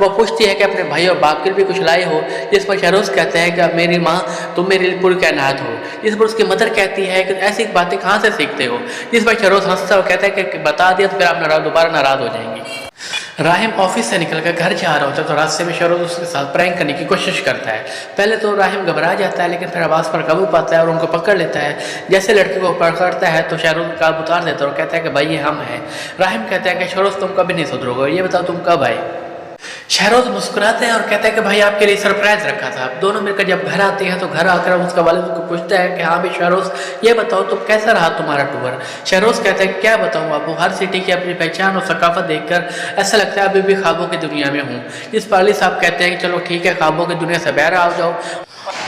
وہ پوچھتی ہے کہ اپنے بھائی اور باپ کے لیے بھی کچھ لائے ہو، جس پر شہروز کہتا ہے کہ میری ماں تم میرے لیے پوری کائنات ہو. جس پر اس کی مدر کہتی ہے کہ ایسی باتیں کہاں سے سیکھتے ہو. جس پر شہروز ہنستا اور کہتا ہے کہ بتا دیا تو پھر آپ دوبارہ ناراض ہو جائیں گی. راہم آفس سے نکل کر گھر جا رہا ہوتا ہے تو راستے میں شہروز اس کے ساتھ پرینک کرنے کی کوشش کرتا ہے. پہلے تو راہم گھبرا جاتا ہے لیکن پھر آواز پر قابو پاتا ہے اور ان کو پکڑ لیتا ہے. جیسے لڑکے کو پکڑتا ہے تو شہروز قابو اتار دیتا ہے اور کہتا ہے کہ بھائی یہ ہم ہیں. راہم کہتا ہے کہ شہروز تم کبھی نہیں سدھرو گے، یہ بتاؤ تم کب آئے. شہروز مسکراتے ہیں اور کہتا ہے کہ بھائی آپ کے لیے سرپرائز رکھا تھا. دونوں مل کر جب گھر آتے ہیں تو گھر آ کر اس کا والد کو پوچھتا ہے کہ ہاں بھائی شہروز یہ بتاؤ تو کیسا رہا تمہارا ٹور. شہروز کہتا ہے کیا بتاؤں ابو، ہر سٹی کی اپنی پہچان اور ثقافت دیکھ کر ایسا لگتا ہے ابھی بھی خوابوں کی دنیا میں ہوں. اس پر علی صاحب کہتے ہیں کہ چلو ٹھیک ہے، خوابوں کی دنیا سے باہر آ جاؤ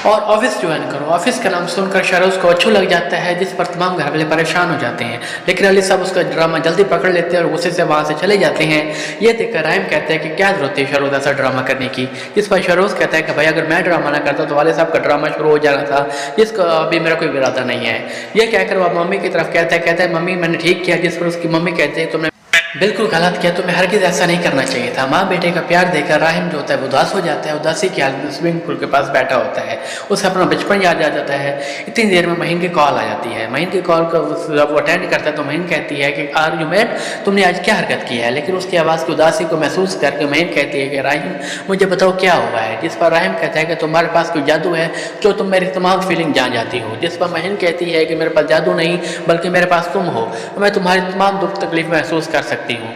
اور آفس جوائن کرو. آفس کا نام سن کر شہروز کو اچھا لگ جاتا ہے، جس پر تمام گھر والے پریشان ہو جاتے ہیں. لیکن علی صاحب اس کا ڈرامہ جلدی پکڑ لیتے ہیں اور غصے سے وہاں سے چلے جاتے ہیں. یہ دیکھ کر راہم کہتے ہیں کہ کیا ضرورت ہے شہروز ایسا ڈرامہ کرنے کی. جس پر شہروز کہتا ہے کہ بھائی اگر میں ڈرامہ نہ کرتا تو والد صاحب کا ڈرامہ شروع ہو جانا تھا، جس کا ابھی میرا کوئی ارادہ نہیں ہے. یہ کہہ کر وہ ممی کی طرف کہتا ہے ممی میں نے ٹھیک کیا. جس پر اس کی ممی کہتے ہیں تم نے بالکل غلط کیا، تمہیں ہرگز ایسا نہیں کرنا چاہیے تھا. ماں بیٹے کا پیار دیکھ کر راہم جو ہوتا ہے وہ اداس ہو جاتا ہے. اداسی کی حالت میں سوئمنگ پول کے پاس بیٹھا ہوتا ہے. اسے اپنا بچپن یاد آ جاتا ہے. اتنی دیر میں مہین کی کال آ جاتی ہے. مہین کی کال کو جب وہ اٹینڈ کرتا ہے تو مہین کہتی ہے کہ آر یو میٹ، تم نے آج کیا حرکت کی ہے. لیکن اس کی آواز کی اداسی کو محسوس کر کے مہین کہتی ہے کہ راہم مجھے بتاؤ کیا ہوا ہے. جس پر راہم کہتا ہے کہ تمہارے پاس کوئی جادو ہے جو تم میری تمام فیلنگ جان جاتی ہو. جس پر مہین کہتی ہے کہ میرے پاس جادو نہیں بلکہ میرے پاس تم ہو، میں تمہاری تمام دکھ تکلیف محسوس کر سکتی ہوں.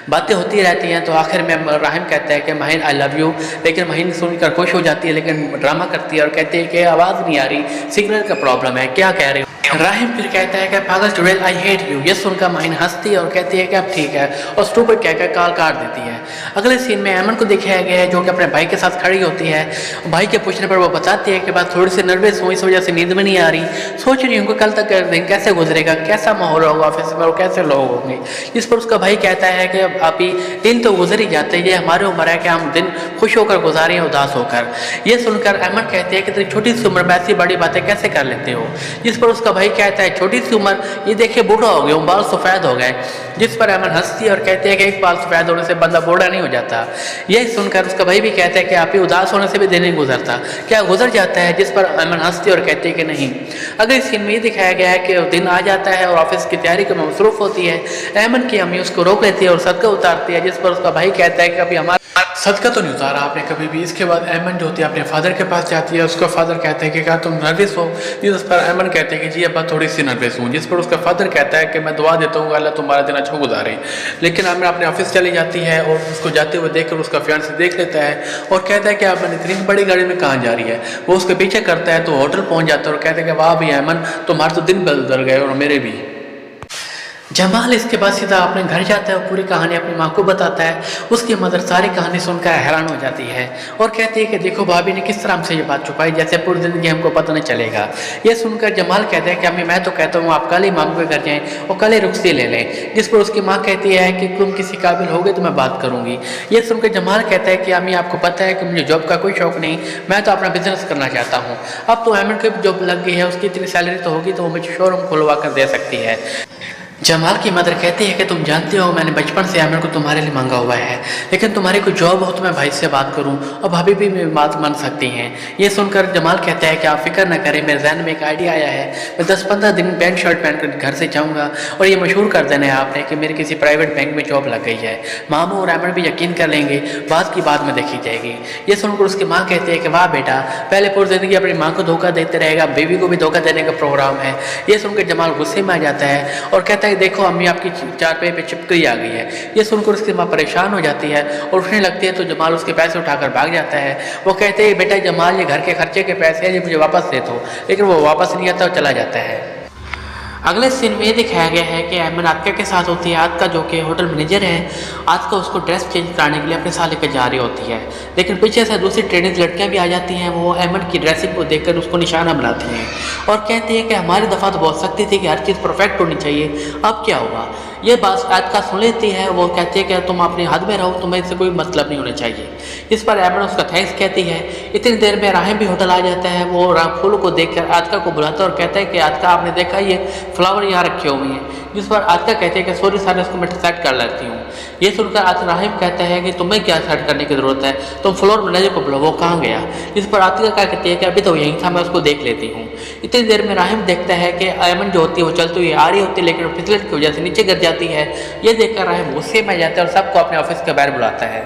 باتیں ہوتی رہتی ہیں تو آخر میں راہم کہتا ہے کہ مہین آئی لو یو. لیکن مہین سن کر خوش ہو جاتی ہے لیکن ڈرامہ کرتی ہے اور کہتی ہے کہ آواز نہیں آ رہی، سگنل کا پرابلم ہے، کیا کہہ رہے ہو. راہم پھر کہتا ہے کہ پاگل چڑیل آئی ہیٹ یو. یہ سن کر مہین ہنستی ہے اور کہتی ہے کہ اب ٹھیک ہے اور اسٹوپڈ کہہ کر کال کاٹ دیتی ہے. اگلے سین میں ایمن کو دکھایا گیا ہے جو کہ اپنے بھائی کے ساتھ کھڑی ہوتی ہے. بھائی کے پوچھنے پر وہ بتاتی ہے کہ بات تھوڑی سی نروس ہوں، اس وجہ سے نیند میں نہیں آ رہی. سوچ رہی ہوں کہ کل تک دن کیسے گزرے گا، کیسا ماحول ہوگا آفس میں اور کیسے لوگ ہوں گے. اس پر اس کا بھائی کہتا ہے کہ آپ ہی دن تو گزر ہی جاتے ہیں، یہ ہماری عمر ہے کہ ہم دن خوش ہو کر گزاریں اداس ہو کر. یہ سن کر ایمن کہتے ہیں کہ تیری چھوٹی سی عمر میں ایسی بڑی باتیں کیسے کر لیتے ہو. جس پر اس کا بھائی کہتا ہے چھوٹی سی عمر، یہ دیکھے بوڑھا ہو گیا ہوں، بال سفید ہو گئے. جس پر ایمن ہنستی ہے اور کہتے ہیں کہ ایک بال سفید ہونے سے بندہ بوڑھا نہیں ہو جاتا. یہ سن کر اس کا بھائی بھی کہتا ہے کہ آپ ہی اداس ہونے سے بھی دن نہیں گزرتا، کیا گزر جاتا ہے. جس پر ایمن ہنستی اور کہتے ہیں کہ نہیں. اگلے سین میں یہ دکھایا گیا ہے کہ دن آ جاتا ہے اور آفس کی تیاری میں مصروف ہوتی ہے. ایمن کی امی اس کو روک لیتی ہے اور صدقہ اتارتی ہے. جس پر اس کا بھائی کہتا ہے کہ ابھی ہمارا صدقہ تو نہیں اتارا آپ نے کبھی بھی. اس کے بعد ایمن جو ہوتی ہے اپنے فادر کے پاس جاتی ہے. اس کا فادر کہتا ہے کہ کیا تم نروس ہو. جس پر ایمن کہتے ہیں کہ جی ابا تھوڑی سی نروس ہوں. جس پر اس کا فادر کہتا ہے کہ میں دعا دیتا ہوں اللہ تمہارا دن اچھا گزارے. لیکن ایمن اپنے آفس چلی جاتی ہے اور اس کو جاتے ہوئے دیکھ کر اس کا فیانسی دیکھ لیتا ہے اور کہتا ہے کہ ایمن اتنی بڑی گاڑی میں کہاں جا رہی ہے. وہ اس کے پیچھے کرتا ہے تو ہوٹل پہنچ جاتا ہے اور کہتا ہے کہ واہ بھی ایمن تمہارے تو دن بدل گئے اور میرے بھی. جمال اس کے بعد سیدھا اپنے گھر جاتا ہے اور پوری کہانی اپنی ماں کو بتاتا ہے. اس کی مدر ساری کہانی سن کر حیران ہو جاتی ہے اور کہتی ہے کہ دیکھو بھابھی نے کس طرح ہم سے یہ بات چھپائی، جیسے پوری زندگی ہم کو پتہ نہیں چلے گا. یہ سن کر جمال کہتے ہیں کہ امی میں تو کہتا ہوں آپ کل ہی ماموں کے گھر جائیں اور کل ہی رخصتی لے لیں. جس پر اس کی ماں کہتی ہے کہ تم کسی قابل ہوگے تو میں بات کروں گی. یہ سن کر جمال کہتا ہے کہ امی آپ کو پتہ ہے کہ مجھے جاب کا کوئی شوق نہیں، میں تو اپنا بزنس کرنا چاہتا ہوں. اب تو ایمن کی جاب لگ گئی ہے، اس کی اتنی سیلری تو ہوگی تو وہ مجھے شو روم کھلوا کر دے سکتی ہے. جمال کی مدر کہتی ہے کہ تم جانتے ہو میں نے بچپن سے ایمن کو تمہارے لیے مانگا ہوا ہے، لیکن تمہاری کوئی جاب ہو تو میں بھائی سے بات کروں اور بھابھی بھی میری بات مان سکتی ہیں. یہ سن کر جمال کہتا ہے کہ آپ فکر نہ کریں، میرے ذہن میں ایک آئیڈیا آیا ہے. میں 10-15 دن پینٹ شرٹ پہن کر گھر سے جاؤں گا اور یہ مشہور کر دینا ہے آپ نے کہ میری کسی پرائیویٹ بینک میں جاب لگ گئی ہے. ماموں اور ایمن بھی یقین کر لیں گے، بات کی بات میں دیکھی جائے گی. یہ سن کر اس کی ماں کہتی ہے کہ واہ بیٹا پہلے پوری زندگی اپنی ماں کو دھوکہ دیتے رہے گا، بیوی کو بھی دھوکہ دینے کا پروگرام ہے. یہ سن کر جمال غصے میں آ جاتا ہے اور کہتا ہے دیکھو امی آپ کی چارپائی پہ چپکلی آ گئی ہے. یہ سن کر اس کی ماں پریشان ہو جاتی ہے اور اٹھنے لگتی ہے تو جمال اس کے پیسے اٹھا کر بھاگ جاتا ہے. وہ کہتے ہیں بیٹا جمال یہ گھر کے خرچے کے پیسے ہیں، یہ مجھے واپس دے دو. لیکن وہ واپس نہیں آتا اور چلا جاتا ہے. اگلے سین میں یہ دکھایا گیا ہے کہ ایمن آتکا کے ساتھ ہوتی ہے. آتکا جو کہ ہوٹل مینیجر ہے، آتکا اس کو ڈریس چینج کرانے کے لیے اپنے ساتھ لے کے جا رہی ہوتی ہے. لیکن پیچھے سے دوسری ٹریننگ لڑکیاں بھی آ جاتی ہیں. وہ ایمن کی ڈریسنگ کو دیکھ کر اس کو نشانہ بناتی ہیں اور کہتی ہیں کہ ہماری دفعہ تو بہت سختی تھی کہ ہر چیز پرفیکٹ ہونی چاہیے، اب کیا ہوا. یہ بات عائدہ سن لیتی ہے، وہ کہتی ہے کہ تم اپنی حد میں رہو، تمہیں اس سے کوئی مطلب نہیں ہونا چاہیے۔ اس پر ایمن اس کا تھینکس کہتی ہے۔ اتنی دیر میں راہم بھی ہوٹل آ جاتا ہے، وہ پھولوں کو دیکھ کر عائدہ کو بلاتا ہے اور کہتا ہے کہ عائدہ آپ نے دیکھا یہ فلاور یہاں رکھے ہوئے ہیں، جس پر عائدہ کہتے ہیں کہ سوری سر اس کو میں سیٹ کر لیتی ہوں۔ یہ سن کر راہم کہتا ہے کہ تمہیں کیا سیٹ کرنے کی ضرورت ہے، تم فلور مینیجر کو بلاؤ، وہ کہاں گیا؟ جس پر عائدہ کیا کہتی ہے کہ ابھی تو یہیں تھا، میں اس کو دیکھ لیتی ہوں۔ اتنی دیر میں راہم دیکھتا ہے کہ ایمن جو ہوتی ہے وہ چلتی ہوئی آ رہی ہوتی ہے، لیکن پھسلن کی وجہ سے نیچے گر جاتی ہے۔ یہ دیکھ کر راہم غصے میں جاتا ہے اور سب کو اپنے آفس کے باہر بلاتا ہے۔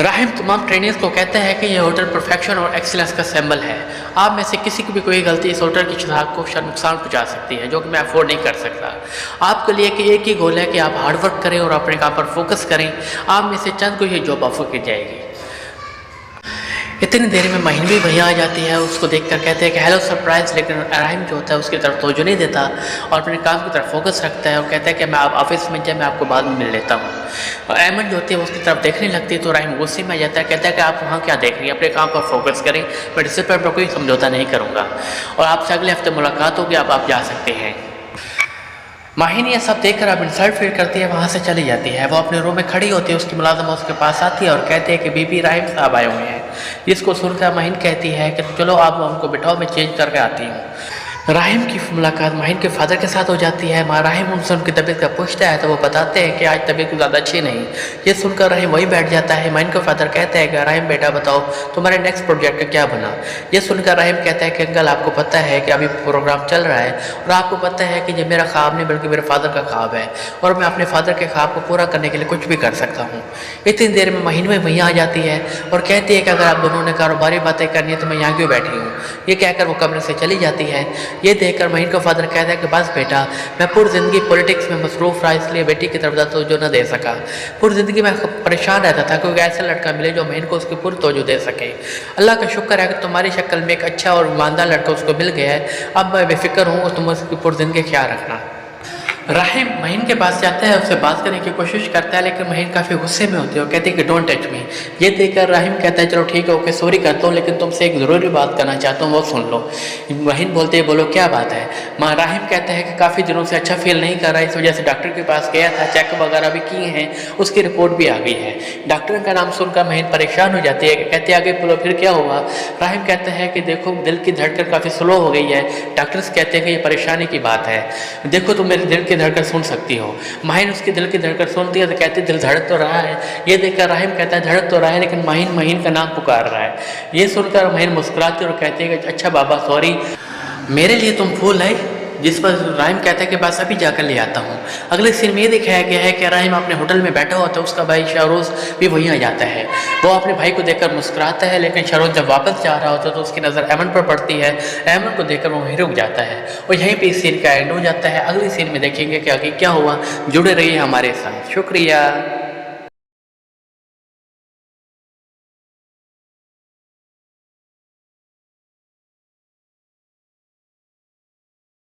راہم تمام ٹرینرز کو کہتا ہے کہ یہ ہوٹل پرفیکشن اور ایکسیلنس کا سمبل ہے، آپ میں سے کسی کی بھی کوئی غلطی اس ہوٹل کی شناخت کو نقصان پہنچا سکتی ہے، جو کہ میں افورڈ نہیں کر سکتا۔ آپ کے لیے کہ ایک ہی گول ہے کہ آپ ہارڈ ورک کریں اور اپنے کام پر فوکس کریں، آپ میں سے چند کو یہ جاب آفر کی جائے گی۔ اتنی دیر میں مہین بھی وہیں آ جاتی ہے، اس کو دیکھ کر کہتے ہیں کہ ہیلو سرپرائز، لیکن راہم جو ہوتا ہے اس کی طرف توجہ نہیں دیتا اور اپنے کام کی طرف فوکس رکھتا ہے اور کہتا ہے کہ میں آپ آفس میں جائیں، میں آپ کو بعد میں مل لیتا ہوں۔ اور ایمن جو ہوتی ہے اس کی طرف دیکھنے لگتی ہے تو راہم غصے میں جاتا ہے، کہتا ہے کہ آپ وہاں کیا دیکھ رہی ہیں، اپنے کام پر فوکس کریں، میں ڈسپلن پر کوئی سمجھوتا نہیں کروں گا اور آپ سے اگلے ہفتے ملاقات ہوگی، آپ جا سکتے ہیں۔ ماہین یہ سب دیکھ کر اب انسلٹ فیل کرتی ہے، وہاں سے چلی جاتی ہے۔ وہ اپنے روم میں کھڑی ہوتی ہے، اس کی ملازمہ اس کے پاس آتی ہے اور کہتی ہے کہ بی بی راہم صاحب آئے ہوئے ہیں۔ جس کو سن کر ماہین کہتی ہے کہ چلو آپ ان کو بٹھاؤ، میں چینج کر کے آتی ہوں۔ راہم کی ملاقات ماہین کے فادر کے ساتھ ہو جاتی ہے۔ راہم ان سے ان کی طبیعت کا پوچھتا ہے تو وہ بتاتے ہیں کہ آج طبیعت زیادہ اچھی نہیں۔ یہ سن کر راہم وہی بیٹھ جاتا ہے۔ ماہین کا فادر کہتا ہے کہ راہم بیٹا بتاؤ تمہارے نیکسٹ پروجیکٹ کا کیا بنا؟ یہ سن کر راہم کہتا ہے کہ انکل آپ کو پتہ ہے کہ ابھی پروگرام چل رہا ہے اور آپ کو پتہ ہے کہ یہ میرا خواب نہیں بلکہ میرے فادر کا خواب ہے اور میں اپنے فادر کے خواب کو پورا کرنے کے لیے کچھ بھی کر سکتا ہوں۔ اتنی دیر میں مہین میں وہیں آ جاتی ہے اور کہتی ہے کہ اگر آپ دونوں نے کاروباری باتیں کرنی ہے تو میں یہاں کیوں بیٹھی ہوں؟ یہ کہہ کر وہ کمرے سے چلی جاتی ہے۔ یہ دیکھ کر مہین کا فادر کہتا ہے کہ بس بیٹا میں پوری زندگی پولیٹکس میں مصروف رہا، اس لیے بیٹی کی طرف توجہ نہ دے سکا۔ پوری زندگی میں پریشان رہتا تھا کہ ایسا لڑکا ملے جو مہین کو اس کی پوری توجہ دے سکے۔ اللہ کا شکر ہے کہ تمہاری شکل میں ایک اچھا اور ایماندار لڑکا اس کو مل گیا ہے، اب میں بے فکر ہوں اور تم اس کی پوری زندگی خیال رکھنا۔ راہم مہین کے پاس جاتا ہے، اس سے بات کرنے کی کوشش کرتا ہے، لیکن مہین کافی غصے میں ہوتی ہے اور کہتی ہے کہ ڈونٹ ٹچ می۔ یہ دیکھ کر راہم کہتا ہے چلو ٹھیک ہے اوکے سوری کرتا ہوں، لیکن تم سے ایک ضروری بات کرنا چاہتا ہوں، وہ سن لو۔ مہین بولتے ہیں بولو کیا بات ہے؟ راہم کہتا ہے کہ کافی دنوں سے اچھا فیل نہیں کر رہا، اس وجہ سے ڈاکٹر کے پاس گیا تھا، چیک اپ وغیرہ بھی کیے ہیں، اس کی رپورٹ بھی آ گئی ہے۔ ڈاکٹر کا نام سن کر مہین پریشان ہو جاتی ہے، کہتے ہیں آگے بولو پھر کیا ہوا؟ راہم کہتا ہے کہ دیکھو دل کی دھڑکن کافی سلو ہو گئی ہے، ڈاکٹرز کہتے ہیں کہ یہ پریشانی کی بات ہے، دیکھو تم میرے دل کی دھڑکن سن سکتی ہو۔ ماہین اس کی دل کی دھڑکن سنتی ہے تو کہتی ہے دل دھڑک تو رہا ہے۔ یہ دیکھ کر راہم کہتا ہے دھڑک تو رہا ہے لیکن ماہین کا نام پکار رہا ہے۔ یہ سن کر ماہین مسکراتی اور کہتی ہے کہ اچھا بابا سوری، میرے لیے تم پھول ہے؟ جس پر راہم کہتا ہے کہ بس ابھی جا کر لے آتا ہوں۔ اگلے سین میں یہ دکھایا گیا ہے کہ راہم اپنے ہوٹل میں بیٹھا ہوتا ہے، اس کا بھائی شاہروز بھی وہیں آ جاتا ہے۔ وہ اپنے بھائی کو دیکھ کر مسکراتا ہے، لیکن شاہروز جب واپس جا رہا ہوتا ہے تو اس کی نظر ایمن پر پڑتی ہے۔ ایمن کو دیکھ کر وہ وہیں رک جاتا ہے اور یہیں پہ اس سین کا اینڈ ہو جاتا ہے۔ اگلی سین میں دیکھیں گے کہ آگے کیا ہوا۔ جڑے رہیے ہمارے ساتھ، شکریہ۔